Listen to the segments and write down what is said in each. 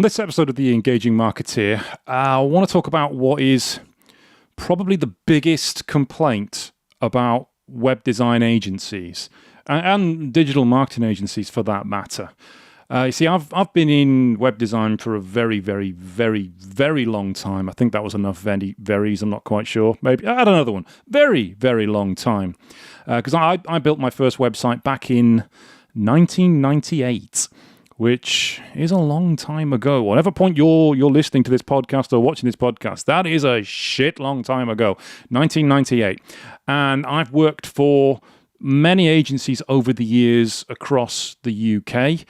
on this episode of The Engaging Marketeer, I want to talk about what is probably the biggest complaint about web design agencies and digital marketing agencies for that matter. You see, I've been in web design for a very, very, very, very long time. I think that was enough veries. I'm not quite sure. Maybe I had another one. Very, very long time. Because I built my first website back in 1998, which is a long time ago. Whatever point you're listening to this podcast or watching this podcast, that is a shit long time ago. 1998. And I've worked for many agencies over the years across the UK,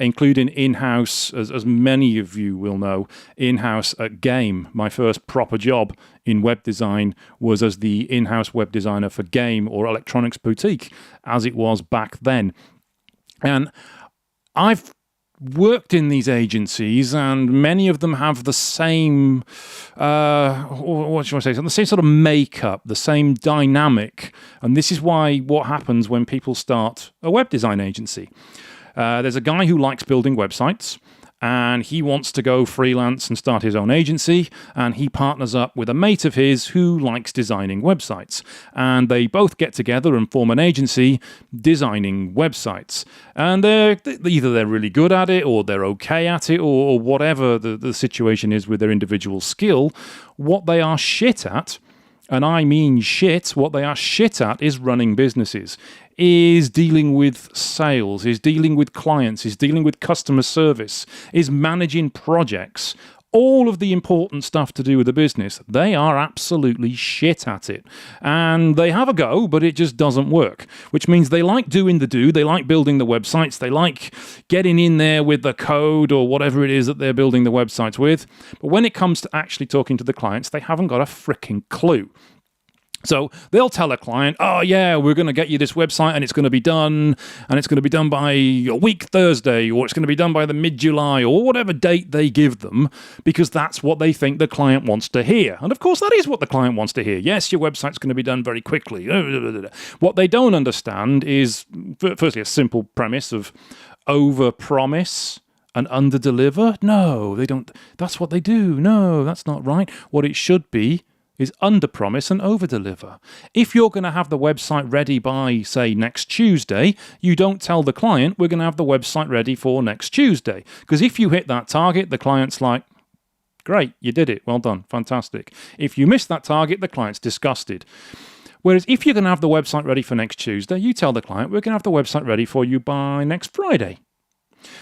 including in-house, as many of you will know, in-house at Game. My first proper job in web design was as the in-house web designer for Game, or Electronics Boutique, as it was back then. And I've worked in these agencies, and many of them have the same, what should I say, the same sort of makeup, the same dynamic. And this is what happens when people start a web design agency. There's a guy who likes building websites, and he wants to go freelance and start his own agency, and he partners up with a mate of his who likes designing websites. And they both get together and form an agency designing websites. And either they're really good at it, or they're okay at it, or whatever the situation is with their individual skill. What they are shit at, and I mean shit, what they are shit at is running businesses, is dealing with sales, is dealing with clients, is dealing with customer service, is managing projects, all of the important stuff to do with the business. They are absolutely shit at it. And they have a go, but it just doesn't work, which means they like doing they like building the websites, they like getting in there with the code or whatever it is that they're building the websites with. But when it comes to actually talking to the clients, they haven't got a freaking clue. So they'll tell a client, oh yeah, we're going to get you this website and it's going to be done, and it's going to be done by a week Thursday, or it's going to be done by the mid-July, or whatever date they give them, because that's what they think the client wants to hear. And of course, that is what the client wants to hear. Yes, your website's going to be done very quickly. What they don't understand is, firstly, a simple premise of over-promise and under-deliver. No, they don't. That's what they do. No, that's not right. What it should be is under-promise and over-deliver. If you're going to have the website ready by, say, next Tuesday, you don't tell the client, we're going to have the website ready for next Tuesday. Because if you hit that target, the client's like, great, you did it, well done, fantastic. If you miss that target, the client's disgusted. Whereas if you're going to have the website ready for next Tuesday, you tell the client, we're going to have the website ready for you by next Friday.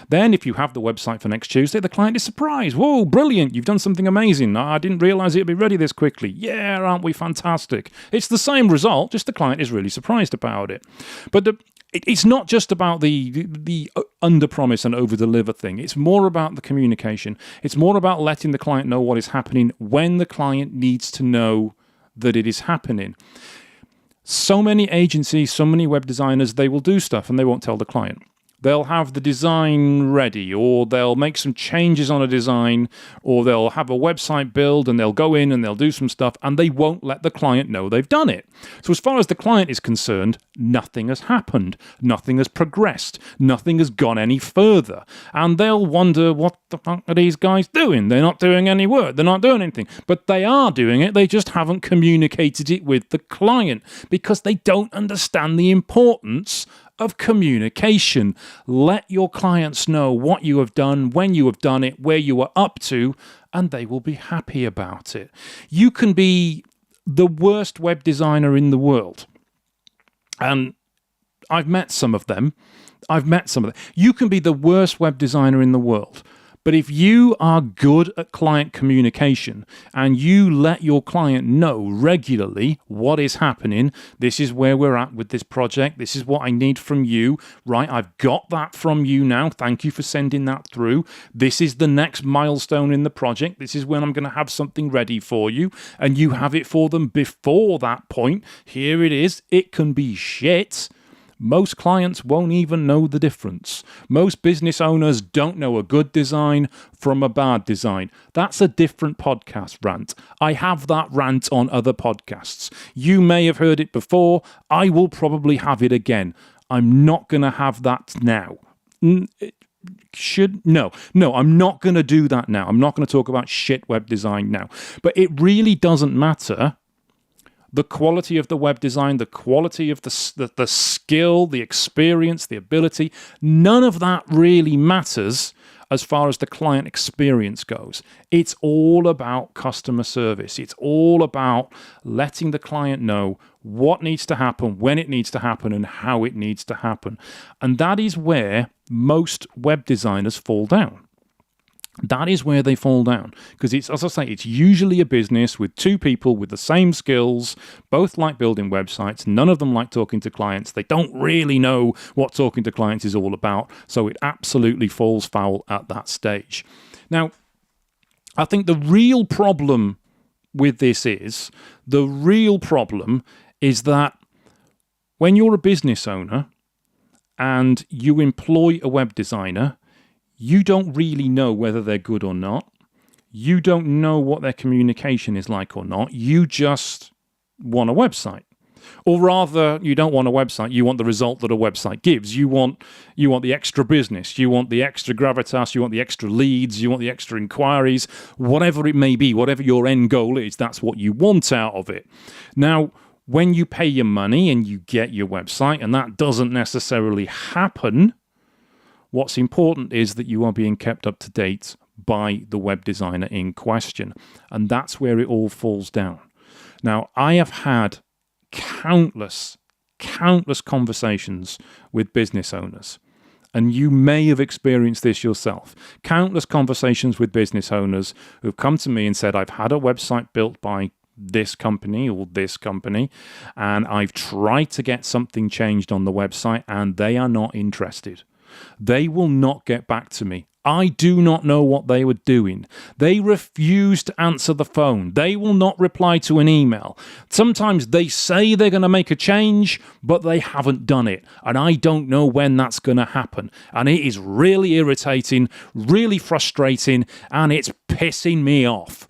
Then, if you have the website for next Tuesday, the client is surprised. Whoa, brilliant, you've done something amazing. I didn't realize it'd be ready this quickly. Yeah, aren't we fantastic? It's the same result, just the client is really surprised about it. But it's not just about the under-promise and over-deliver thing. It's more about the communication. It's more about letting the client know what is happening when the client needs to know that it is happening. So many agencies, so many web designers, they will do stuff and they won't tell the client. They'll have the design ready, or they'll make some changes on a design, or they'll have a website build and they'll go in and they'll do some stuff, and they won't let the client know they've done it. So as far as the client is concerned, nothing has happened, nothing has progressed, nothing has gone any further. And they'll wonder, what the fuck are these guys doing? They're not doing any work, they're not doing anything. But they are doing it, they just haven't communicated it with the client because they don't understand the importance of communication. Let your clients know what you have done, when you have done it, where you are up to, and they will be happy about it. You can be the worst web designer in the world, and I've met some of them. You can be the worst web designer in the world, but if you are good at client communication and you let your client know regularly what is happening, this is where we're at with this project, this is what I need from you, right? I've got that from you now. Thank you for sending that through. This is the next milestone in the project. This is when I'm going to have something ready for you, and you have it for them before that point. Here it is. It can be shit. Most clients won't even know the difference. Most business owners don't know a good design from a bad design. That's a different podcast rant. I have that rant on other podcasts. You may have heard it before. I will probably have it again. I'm not going to have that now. No, I'm not going to do that now. I'm not going to talk about shit web design now. But it really doesn't matter the quality of the web design, the quality of the skill, the experience, the ability. None of that really matters as far as the client experience goes. It's all about customer service. It's all about letting the client know what needs to happen, when it needs to happen, and how it needs to happen. And that is where most web designers fall down. That is where they fall down, because it's, as I say, it's usually a business with two people with the same skills, both like building websites. None of them like talking to clients. They don't really know what talking to clients is all about, so it absolutely falls foul at that stage. Now, I think the real problem with this is that when you're a business owner and you employ a web designer, you don't really know whether they're good or not. You don't know what their communication is like or not. You just want a website. Or rather, you don't want a website. You want the result that a website gives. You want the extra business. You want the extra gravitas. You want the extra leads. You want the extra inquiries. Whatever it may be, whatever your end goal is, that's what you want out of it. Now, when you pay your money and you get your website, and that doesn't necessarily happen, what's important is that you are being kept up to date by the web designer in question. And that's where it all falls down. Now, I have had countless conversations with business owners. And you may have experienced this yourself. Countless conversations with business owners who've come to me and said, I've had a website built by this company or this company, and I've tried to get something changed on the website, and they are not interested. They will not get back to me. I do not know what they were doing. They refuse to answer the phone. They will not reply to an email. Sometimes they say they're going to make a change, but they haven't done it. And I don't know when that's going to happen. And it is really irritating, really frustrating, and it's pissing me off.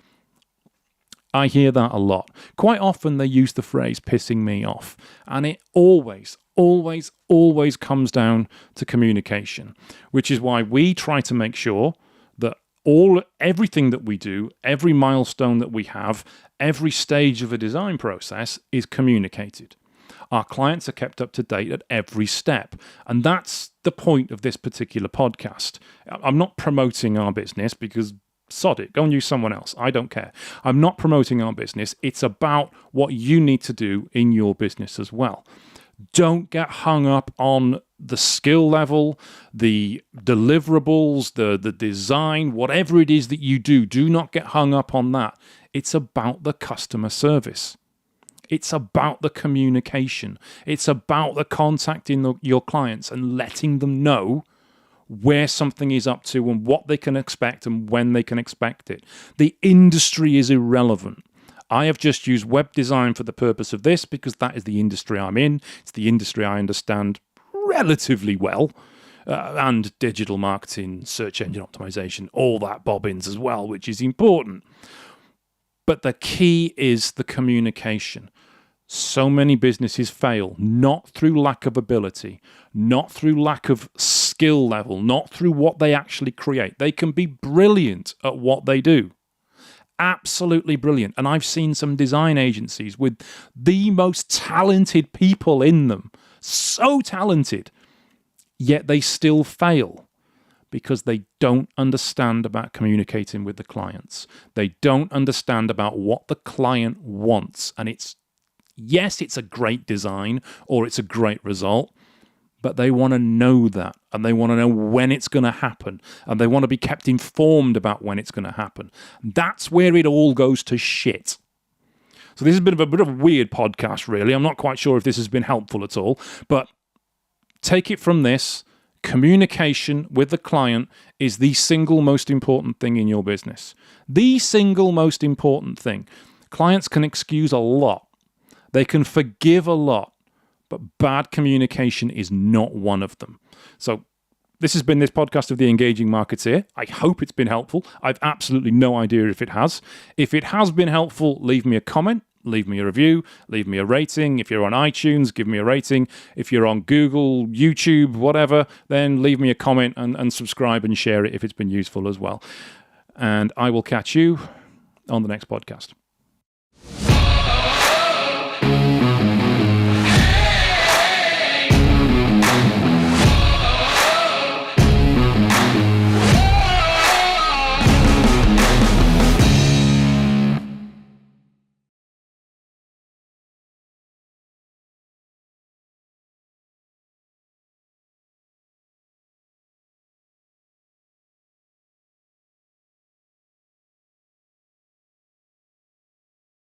I hear that a lot. Quite often they use the phrase pissing me off. And it always comes down to communication, which is why we try to make sure that everything that we do, every milestone that we have, every stage of a design process is communicated. Our clients are kept up to date at every step. And that's the point of this particular podcast. I'm not promoting our business because sod it, go and use someone else. I don't care. I'm not promoting our business. It's about what you need to do in your business as well. Don't get hung up on the skill level, the deliverables, the design, whatever it is that you do. Do not get hung up on that. It's about the customer service. It's about the communication. It's about the contacting your clients and letting them know where something is up to and what they can expect and when they can expect it. The industry is irrelevant. I have just used web design for the purpose of this because that is the industry I'm in. It's the industry I understand relatively well. And digital marketing, search engine optimization, all that bobbins as well, which is important. But the key is the communication. So many businesses fail, not through lack of ability, not through lack of skill level, not through what they actually create. They can be brilliant at what they do. Absolutely brilliant. And I've seen some design agencies with the most talented people in them. So talented. Yet they still fail because they don't understand about communicating with the clients. They don't understand about what the client wants. And yes, it's a great design or it's a great result, but they want to know that, and they want to know when it's going to happen, and they want to be kept informed about when it's going to happen. That's where it all goes to shit. So this has been a bit of a weird podcast, really. I'm not quite sure if this has been helpful at all, but take it from this. Communication with the client is the single most important thing in your business. The single most important thing. Clients can excuse a lot. They can forgive a lot. But bad communication is not one of them. So this has been this podcast of The Engaging Marketeer. I hope it's been helpful. I've absolutely no idea if it has. If it has been helpful, leave me a comment. leave me a review, leave me a rating. If you're on iTunes, give me a rating. If you're on Google, YouTube, whatever, then leave me a comment and subscribe and share it if it's been useful as well. And I will catch you on the next podcast.